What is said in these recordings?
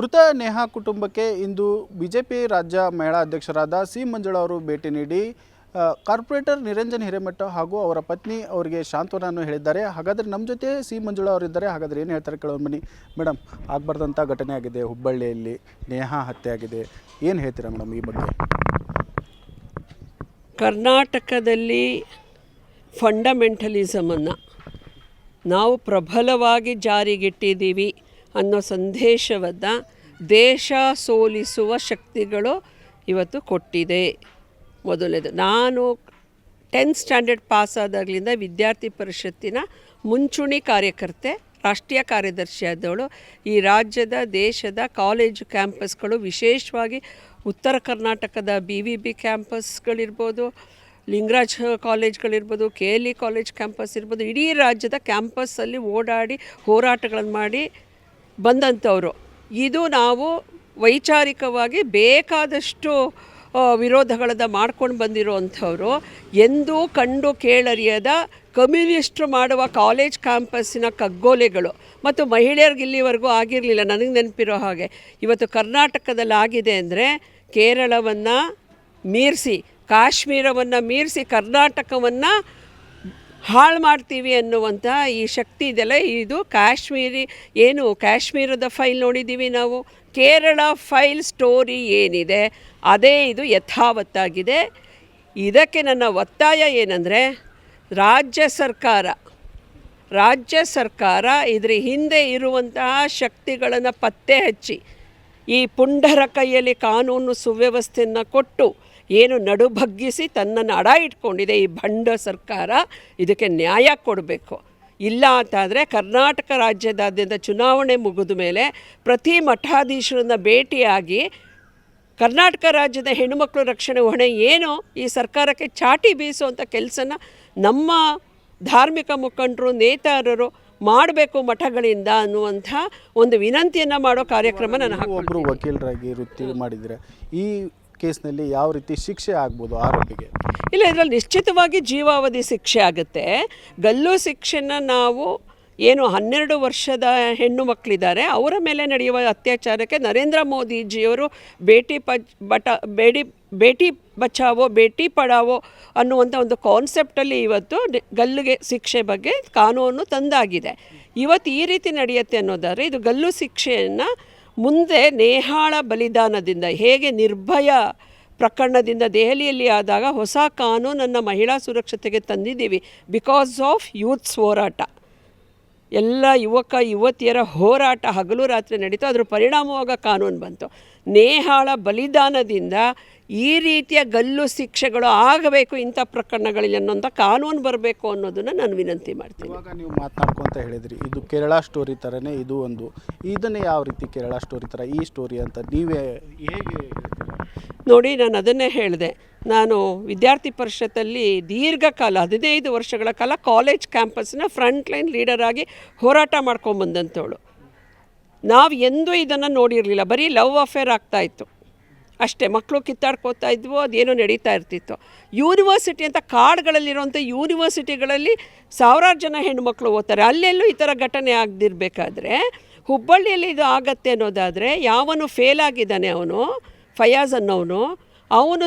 ಮೃತ ನೇಹಾ ಕುಟುಂಬಕ್ಕೆ ಇಂದು ಬಿಜೆಪಿ ರಾಜ್ಯ ಮಹಿಳಾ ಅಧ್ಯಕ್ಷರಾದ ಸಿ ಮಂಜುಳಾ ಅವರು ಭೇಟಿ ನೀಡಿ ಕಾರ್ಪೊರೇಟರ್ ನಿರಂಜನ್ ಹಿರೇಮಠ ಹಾಗೂ ಅವರ ಪತ್ನಿ ಅವರಿಗೆ ಸಾಂತ್ವನವನ್ನು ಹೇಳಿದ್ದಾರೆ. ಹಾಗಾದರೆ ನಮ್ಮ ಜೊತೆ ಸಿ ಮಂಜುಳಾ ಅವರಿದ್ದಾರೆ. ಹಾಗಾದರೆ ಏನು ಹೇಳ್ತಾರೆ ಕೇಳೋಣ ಬನ್ನಿ. ಮೇಡಮ್, ಆಗಬಾರ್ದಂಥ ಘಟನೆ ಆಗಿದೆ, ಹುಬ್ಬಳ್ಳಿಯಲ್ಲಿ ನೇಹಾ ಹತ್ಯೆ ಆಗಿದೆ, ಏನು ಹೇಳ್ತೀರಾ ಮೇಡಮ್ ಈ ಬಗ್ಗೆ? ಕರ್ನಾಟಕದಲ್ಲಿ ಫಂಡಮೆಂಟಲಿಸಮನ್ನು ನಾವು ಪ್ರಬಲವಾಗಿ ಜಾರಿಗಿಟ್ಟಿದ್ದೀವಿ ಅನ್ನೋ ಸಂದೇಶವನ್ನು ದೇಶ ಸೋಲಿಸುವ ಶಕ್ತಿಗಳು ಇವತ್ತು ಕೊಟ್ಟಿದೆ. ಮೊದಲನೇದು, ನಾನು 10th ಸ್ಟ್ಯಾಂಡರ್ಡ್ ಪಾಸ್ ಆದಾಗಲಿಂದ ವಿದ್ಯಾರ್ಥಿ ಪರಿಷತ್ತಿನ ಮುಂಚೂಣಿ ಕಾರ್ಯಕರ್ತೆ, ರಾಷ್ಟ್ರೀಯ ಕಾರ್ಯದರ್ಶಿ ಆದವಳು. ಈ ರಾಜ್ಯದ ದೇಶದ ಕಾಲೇಜು ಕ್ಯಾಂಪಸ್ಗಳು, ವಿಶೇಷವಾಗಿ ಉತ್ತರ ಕರ್ನಾಟಕದ BVB ಕ್ಯಾಂಪಸ್ಗಳಿರ್ಬೋದು, ಲಿಂಗರಾಜ್ ಕಾಲೇಜ್ಗಳಿರ್ಬೋದು, KLE ಕಾಲೇಜ್ ಕ್ಯಾಂಪಸ್ ಇರ್ಬೋದು, ಇಡೀ ರಾಜ್ಯದ ಕ್ಯಾಂಪಸ್ಸಲ್ಲಿ ಓಡಾಡಿ ಹೋರಾಟಗಳನ್ನು ಮಾಡಿ ಬಂದಂಥವರು. ಇದು ನಾವು ವೈಚಾರಿಕವಾಗಿ ಬೇಕಾದಷ್ಟು ವಿರೋಧಗಳನ್ನು ಮಾಡ್ಕೊಂಡು ಬಂದಿರುವಂಥವ್ರು. ಎಂದೂ ಕಂಡು ಕೇಳರಿಯದ ಕಮ್ಯುನಿಸ್ಟ್ರು ಮಾಡುವ ಕಾಲೇಜ್ ಕ್ಯಾಂಪಸ್ಸಿನ ಕಗ್ಗೋಲೆಗಳು ಮತ್ತು ಮಹಿಳೆಯರಿಗೆ ಇಲ್ಲಿವರೆಗೂ ಆಗಿರಲಿಲ್ಲ. ನನಗೆ ನೆನಪಿರೋ ಹಾಗೆ ಇವತ್ತು ಕರ್ನಾಟಕದಲ್ಲಿ ಆಗಿದೆ ಅಂದರೆ ಕೇರಳವನ್ನು ಮೀರಿಸಿ, ಕಾಶ್ಮೀರವನ್ನು ಮೀರಿಸಿ ಕರ್ನಾಟಕವನ್ನು ಹಾಳು ಮಾಡ್ತೀವಿ ಅನ್ನುವಂಥ ಈ ಶಕ್ತಿ ಇದೆಲ್ಲ. ಇದು ಕಾಶ್ಮೀರದ ಫೈಲ್ ನೋಡಿದ್ದೀವಿ ನಾವು. ಕೇರಳ ಫೈಲ್ ಸ್ಟೋರಿ ಏನಿದೆ ಅದೇ ಇದು ಯಥಾವತ್ತಾಗಿದೆ. ಇದಕ್ಕೆ ನನ್ನ ಒತ್ತಾಯ ಏನಂದರೆ, ರಾಜ್ಯ ಸರ್ಕಾರ ಇದರ ಹಿಂದೆ ಇರುವಂತಹ ಶಕ್ತಿಗಳನ್ನು ಪತ್ತೆ ಹಚ್ಚಿ ಈ ಪುಂಡರ ಕೈಯಲ್ಲಿ ಕಾನೂನು ಸುವ್ಯವಸ್ಥೆಯನ್ನು ಕೊಟ್ಟು ಏನು ನಡುಬಗ್ಗಿಸಿ ತನ್ನನ್ನು ಅಡ ಇಟ್ಕೊಂಡಿದೆ ಈ ಭಂಡ ಸರ್ಕಾರ, ಇದಕ್ಕೆ ನ್ಯಾಯ ಕೊಡಬೇಕು. ಇಲ್ಲ ಅಂತಾದರೆ ಕರ್ನಾಟಕ ರಾಜ್ಯದಾದ್ಯಂತ ಚುನಾವಣೆ ಮುಗಿದ ಮೇಲೆ ಪ್ರತಿ ಮಠಾಧೀಶರನ್ನ ಭೇಟಿಯಾಗಿ ಕರ್ನಾಟಕ ರಾಜ್ಯದ ಹೆಣ್ಣುಮಕ್ಕಳು ರಕ್ಷಣೆ ಹೊಣೆ ಏನು ಈ ಸರ್ಕಾರಕ್ಕೆ ಚಾಟಿ ಬೀಸುವಂಥ ಕೆಲಸನ ನಮ್ಮ ಧಾರ್ಮಿಕ ಮುಖಂಡರು, ನೇತಾರರು ಮಾಡಬೇಕು ಮಠಗಳಿಂದ ಅನ್ನುವಂಥ ಒಂದು ವಿನಂತಿಯನ್ನು ಮಾಡೋ ಕಾರ್ಯಕ್ರಮ ನಾನು ಒಬ್ಬರು ವಕೀಲರಾಗಿ ವೃತ್ತಿ ಮಾಡಿದರೆ ಈ ಕೇಸ್ನಲ್ಲಿ ಯಾವ ರೀತಿ ಶಿಕ್ಷೆ ಆಗ್ಬೋದು ಆರೋಪಿಗೆ? ಇಲ್ಲ, ಇದರಲ್ಲಿ ನಿಶ್ಚಿತವಾಗಿ ಜೀವಾವಧಿ ಶಿಕ್ಷೆ ಆಗುತ್ತೆ. ಗಲ್ಲು ಶಿಕ್ಷೆನ ನಾವು ಏನು 12 ವರ್ಷದ ಹೆಣ್ಣು ಮಕ್ಕಳಿದ್ದಾರೆ ಅವರ ಮೇಲೆ ನಡೆಯುವ ಅತ್ಯಾಚಾರಕ್ಕೆ ನರೇಂದ್ರ ಮೋದಿಜಿಯವರು ಬೇಟಿ ಬಚಾವೋ ಬೇಟಿ ಪಡಾವೋ ಅನ್ನುವಂಥ ಒಂದು ಕಾನ್ಸೆಪ್ಟಲ್ಲಿ ಇವತ್ತು ಗಲ್ಲುಗೆ ಶಿಕ್ಷೆ ಬಗ್ಗೆ ಕಾನೂನು ತಂದಾಗಿದೆ. ಇವತ್ತು ಈ ರೀತಿ ನಡೆಯುತ್ತೆ ಅನ್ನೋದಾದರೆ ಇದು ಗಲ್ಲು ಶಿಕ್ಷೆಯನ್ನು ಮುಂದೆ ನೇಹಾಳ ಬಲಿದಾನದಿಂದ, ಹೇಗೆ ನಿರ್ಭಯ ಪ್ರಕರಣದಿಂದ ದೆಹಲಿಯಲ್ಲಿ ಆದಾಗ ಹೊಸ ಕಾನೂನನ್ನು ಮಹಿಳಾ ಸುರಕ್ಷತೆಗೆ ತಂದಿದ್ದೀವಿ ಬಿಕಾಸ್ ಆಫ್ ಯೂತ್ಸ್ ಹೋರಾಟ, ಎಲ್ಲ ಯುವತಿಯರ ಹೋರಾಟ ಹಗಲು ರಾತ್ರಿ ನಡೀತು. ಅದರ ಪರಿಣಾಮವಾಗ ಕಾನೂನು ಬಂತು. ನೇಹಾಳ ಬಲಿದಾನದಿಂದ ಈ ರೀತಿಯ ಗಲ್ಲು ಶಿಕ್ಷೆಗಳು ಆಗಬೇಕು ಇಂಥ ಪ್ರಕರಣಗಳಲ್ಲಿ ಅನ್ನೋಂಥ ಕಾನೂನು ಬರಬೇಕು ಅನ್ನೋದನ್ನು ನಾನು ವಿನಂತಿ ಮಾಡ್ತೀನಿ. ಇವಾಗ ನೀವು ಮಾತನಾಡ್ಕೊಂತ ಹೇಳಿದ್ರಿ, ಇದು ಕೇರಳ ಸ್ಟೋರಿ ಥರನೇ ಇದು ಒಂದು. ಇದನ್ನೇ ಯಾವ ರೀತಿ ಕೇರಳ ಸ್ಟೋರಿ ಥರ ಈ ಸ್ಟೋರಿ ಅಂತ ನೀವೇ ಹೇಗೆ ನೋಡಿ? ನಾನು ಅದನ್ನೇ ಹೇಳಿದೆ. ನಾನು ವಿದ್ಯಾರ್ಥಿ ಪರಿಷತ್ತಲ್ಲಿ ದೀರ್ಘಕಾಲ 15 ವರ್ಷಗಳ ಕಾಲ ಕಾಲೇಜ್ ಕ್ಯಾಂಪಸ್ನ ಫ್ರಂಟ್ ಲೈನ್ ಲೀಡರ್ ಆಗಿ ಹೋರಾಟ ಮಾಡ್ಕೊಂಬಂದಂಥವಳು. ನಾವು ಎಂದೂ ಇದನ್ನು ನೋಡಿರಲಿಲ್ಲ. ಬರೀ ಲವ್ ಅಫೇರ್ ಆಗ್ತಾಯಿತ್ತು ಅಷ್ಟೇ, ಮಕ್ಕಳು ಕಿತ್ತಾಡ್ಕೋತಾ ಇದ್ವು, ಅದೇನೋ ನಡೀತಾ ಇರ್ತಿತ್ತು. ಯೂನಿವರ್ಸಿಟಿ ಅಂತ ಕಾಡುಗಳಲ್ಲಿರುವಂಥ ಯೂನಿವರ್ಸಿಟಿಗಳಲ್ಲಿ ಸಾವಿರಾರು ಜನ ಹೆಣ್ಣುಮಕ್ಕಳು ಓದ್ತಾರೆ. ಅಲ್ಲೆಲ್ಲೂ ಈ ಥರ ಘಟನೆ ಆಗದಿರಬೇಕಾದ್ರೆ ಹುಬ್ಬಳ್ಳಿಯಲ್ಲಿ ಇದು ಆಗತ್ತೆ ಅನ್ನೋದಾದರೆ, ಯಾವನು ಫೇಲ್ ಆಗಿದ್ದಾನೆ ಅವನು ಫಯಾಜ್ ಅನ್ನೋನು, ಅವನು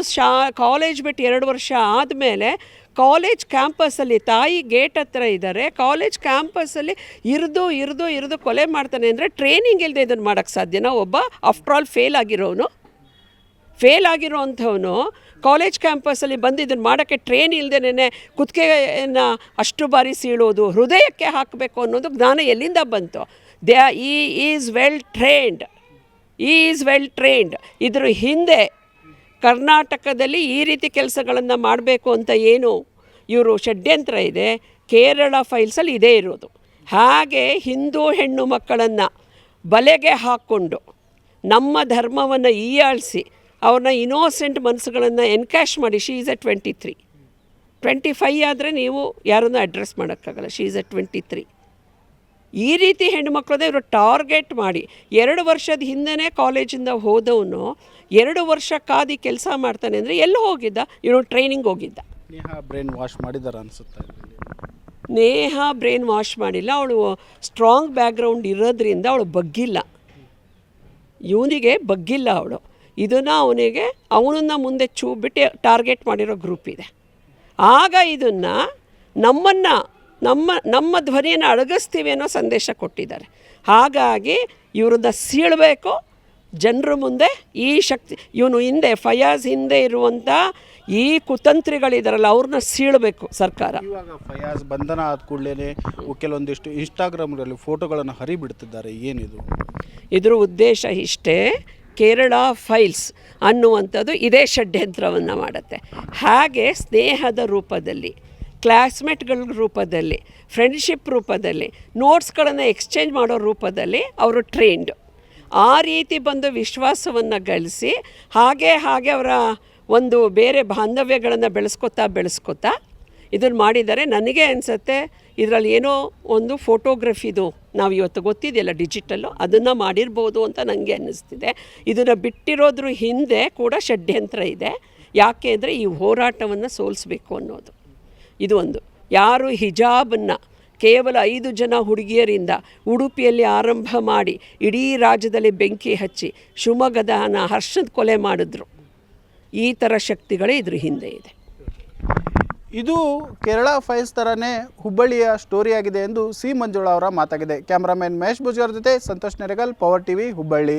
ಕಾಲೇಜ್ ಬಿಟ್ಟು 2 ವರ್ಷ ಆದಮೇಲೆ ಕಾಲೇಜ್ ಕ್ಯಾಂಪಸ್ಸಲ್ಲಿ ತಾಯಿ ಗೇಟ್ ಹತ್ರ ಇದ್ದಾರೆ, ಕಾಲೇಜ್ ಕ್ಯಾಂಪಸ್ಸಲ್ಲಿ ಇರಿದು ಕೊಲೆ ಮಾಡ್ತಾನೆ ಅಂದರೆ ಟ್ರೈನಿಂಗ್ ಇಲ್ಲದೆ ಇದನ್ನು ಮಾಡೋಕ್ಕೆ ಸಾಧ್ಯನಾ? ಒಬ್ಬ ಆಫ್ಟರ್ ಆಲ್ ಫೇಲ್ ಆಗಿರೋವಂಥವನು ಕಾಲೇಜ್ ಕ್ಯಾಂಪಸ್ಸಲ್ಲಿ ಬಂದು ಇದನ್ನು ಮಾಡೋಕ್ಕೆ ಟ್ರೈನ್ ಇಲ್ಲದೇನೆ ಕುತ್ತಿಗೆಯನ್ನು ಅಷ್ಟು ಬಾರಿ ಸೀಳೋದು, ಹೃದಯಕ್ಕೆ ಹಾಕಬೇಕು ಅನ್ನೋದು ಜ್ಞಾನ ಎಲ್ಲಿಂದ ಬಂತು? ಈ ಈಸ್ ವೆಲ್ ಟ್ರೈನ್ಡ್. ಇದ್ರ ಹಿಂದೆ ಕರ್ನಾಟಕದಲ್ಲಿ ಈ ರೀತಿ ಕೆಲಸಗಳನ್ನು ಮಾಡಬೇಕು ಅಂತ ಏನು ಇವರು ಷಡ್ಯಂತ್ರ ಇದೆ, ಕೇರಳ ಫೈಲ್ಸಲ್ಲಿ ಇದೇ ಇರೋದು. ಹಾಗೆ ಹಿಂದೂ ಹೆಣ್ಣು ಮಕ್ಕಳನ್ನು ಬಲೆಗೆ ಹಾಕ್ಕೊಂಡು ನಮ್ಮ ಧರ್ಮವನ್ನು ಹೀಯಾಳಿಸಿ ಅವ್ರನ್ನ ಇನ್ನೋಸೆಂಟ್ ಮನಸ್ಸುಗಳನ್ನು ಎನ್ಕ್ಯಾಶ್ ಮಾಡಿ, ಶಿ ಈಸ್ ಎ 25 ಆದರೆ ನೀವು ಯಾರನ್ನು ಅಡ್ರೆಸ್ ಮಾಡೋಕ್ಕಾಗಲ್ಲ. She is A 23. ಈ ರೀತಿ ಹೆಣ್ಣುಮಕ್ಕಳದೇ ಇವರು ಟಾರ್ಗೆಟ್ ಮಾಡಿ 2 ವರ್ಷದ ಹಿಂದೆ ಕಾಲೇಜಿಂದ ಹೋದವನು 2 ವರ್ಷ ಕಾದಿ ಕೆಲಸ ಮಾಡ್ತಾನೆ ಅಂದರೆ ಎಲ್ಲಿ ಹೋಗಿದ್ದ? ಇವನು ಟ್ರೈನಿಂಗ್ ಹೋಗಿದ್ದ. ನೇಹಾ ಬ್ರೈನ್ ವಾಶ್ ಮಾಡಿದಾರ ಅನಿಸುತ್ತೆ. ನೇಹಾ ಬ್ರೈನ್ ವಾಶ್ ಮಾಡಿಲ್ಲ. ಅವಳು ಸ್ಟ್ರಾಂಗ್ ಬ್ಯಾಕ್ಗ್ರೌಂಡ್ ಇರೋದ್ರಿಂದ ಅವಳು ಬಗ್ಗಿಲ್ಲ. ಇವನಿಗೆ ಬಗ್ಗಿಲ್ಲ ಅವಳು. ಇದನ್ನು ಅವನನ್ನು ಮುಂದೆ ಬಿಟ್ಟು ಟಾರ್ಗೆಟ್ ಮಾಡಿರೋ ಗ್ರೂಪ್ ಇದೆ. ಆಗ ಇದನ್ನು ನಮ್ಮ ಧ್ವನಿಯನ್ನು ಅಡಗಿಸ್ತೀವಿ ಅನ್ನೋ ಸಂದೇಶ ಕೊಟ್ಟಿದ್ದಾರೆ. ಹಾಗಾಗಿ ಇವ್ರನ್ನ ಸೀಳಬೇಕು ಜನರ ಮುಂದೆ. ಈ ಶಕ್ತಿ ಇವನು ಹಿಂದೆ ಫಯಾಜ್ ಹಿಂದೆ ಇರುವಂಥ ಈ ಕುತಂತ್ರಿಗಳಿದಾರಲ್ಲ ಅವ್ರನ್ನ ಸೀಳಬೇಕು ಸರ್ಕಾರ. ಇವಾಗ ಫಯಾಜ್ ಬಂಧನ ಆದ ಕೂಡಲೇ ಕೆಲವೊಂದಿಷ್ಟು ಇನ್ಸ್ಟಾಗ್ರಾಮ್ಗಳಲ್ಲಿ ಫೋಟೋಗಳನ್ನು ಹರಿಬಿಡ್ತಿದ್ದಾರೆ, ಏನಿದು? ಇದರ ಉದ್ದೇಶ ಇಷ್ಟೇ, ಕೇರಳ ಫೈಲ್ಸ್ ಅನ್ನುವಂಥದ್ದು ಇದೇ ಷಡ್ಯಂತ್ರವನ್ನು ಮಾಡುತ್ತೆ. ಹಾಗೆ ಸ್ನೇಹದ ರೂಪದಲ್ಲಿ, ಕ್ಲಾಸ್ಮೇಟ್ಗಳ ರೂಪದಲ್ಲಿ, ಫ್ರೆಂಡ್ಶಿಪ್ ರೂಪದಲ್ಲಿ, ನೋಟ್ಸ್ಗಳನ್ನು ಎಕ್ಸ್ಚೇಂಜ್ ಮಾಡೋ ರೂಪದಲ್ಲಿ ಅವರು ಟ್ರೈನ್ಡ್. ಆ ರೀತಿ ಬಂದು ವಿಶ್ವಾಸವನ್ನು ಗಳಿಸಿ ಹಾಗೆ ಅವರ ಒಂದು ಬೇರೆ ಬಾಂಧವ್ಯಗಳನ್ನು ಬೆಳೆಸ್ಕೊತಾ ಇದನ್ನು ಮಾಡಿದ್ದಾರೆ. ನನಗೆ ಅನಿಸುತ್ತೆ ಇದರಲ್ಲಿ ಏನೋ ಒಂದು ಫೋಟೋಗ್ರಫಿದು ನಾವು ಇವತ್ತು ಗೊತ್ತಿದೆಯಲ್ಲ ಡಿಜಿಟಲ್ಲು, ಅದನ್ನು ಮಾಡಿರ್ಬೋದು ಅಂತ ನನಗೆ ಅನ್ನಿಸ್ತಿದೆ. ಇದನ್ನು ಬಿಟ್ಟಿರೋದ್ರ ಹಿಂದೆ ಕೂಡ ಷಡ್ಯಂತ್ರ ಇದೆ. ಯಾಕೆ ಅಂದರೆ ಈ ಹೋರಾಟವನ್ನು ಸೋಲಿಸಬೇಕು ಅನ್ನೋದು. ಇದು ಒಂದು. ಯಾರು ಹಿಜಾಬನ್ನು ಕೇವಲ 5 ಜನ ಹುಡುಗಿಯರಿಂದ ಉಡುಪಿಯಲ್ಲಿ ಆರಂಭ ಮಾಡಿ ಇಡೀ ರಾಜ್ಯದಲ್ಲಿ ಬೆಂಕಿ ಹಚ್ಚಿ ಶಿವಮೊಗ್ಗದ ಹರ್ಷದ ಕೊಲೆ ಮಾಡಿದ್ರು, ಈ ಥರ ಶಕ್ತಿಗಳೇ ಇದ್ರ ಹಿಂದೆ ಇದೆ. ಇದು ಕೇರಳ ಫೈಲ್ಸ್ ಥರನೇ ಹುಬ್ಬಳ್ಳಿಯ ಸ್ಟೋರಿಯಾಗಿದೆ ಎಂದು ಸಿ ಮಂಜುಳಾ ಅವರ ಮಾತಾಗಿದೆ. ಕ್ಯಾಮ್ರಾಮನ್ ಮಹೇಶ್ ಭುಜಾರ್ ಜೊತೆ ಸಂತೋಷ್ ನೆರೆಗಲ್, ಪವರ್ ಟಿವಿ, ಹುಬ್ಬಳ್ಳಿ.